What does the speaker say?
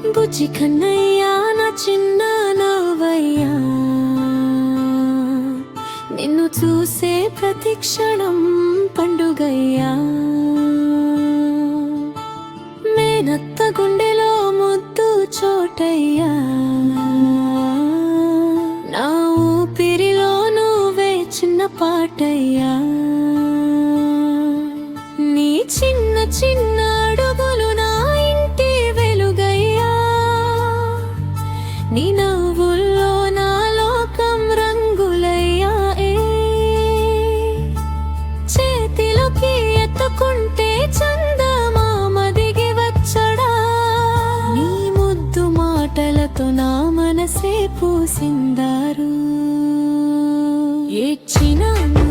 బుజ్జి కన్నయ్యా నా చిన్న నవ్వయ్యా, నిన్ను చూసే ప్రతి క్షణం పండుగయ్యా. మేనత్త గుండెలో ముద్దు చోటయ్యా, నా ఊపిరిలో నువ్వే చిన్న పాటయ్యా. నీ చిన్న చిన్న అడుగులు నా ఇంటి వెలుగయ్యా, నీ నవ్వుల్లో నా లోకం రంగులయ్యా. చేతిలోకి ఎత్తుకుంటే చందమామ దిగి వచ్చడా, నీ ముద్దు మాటలతో నా మనసే పూసిందారు. ఏడ్చినాను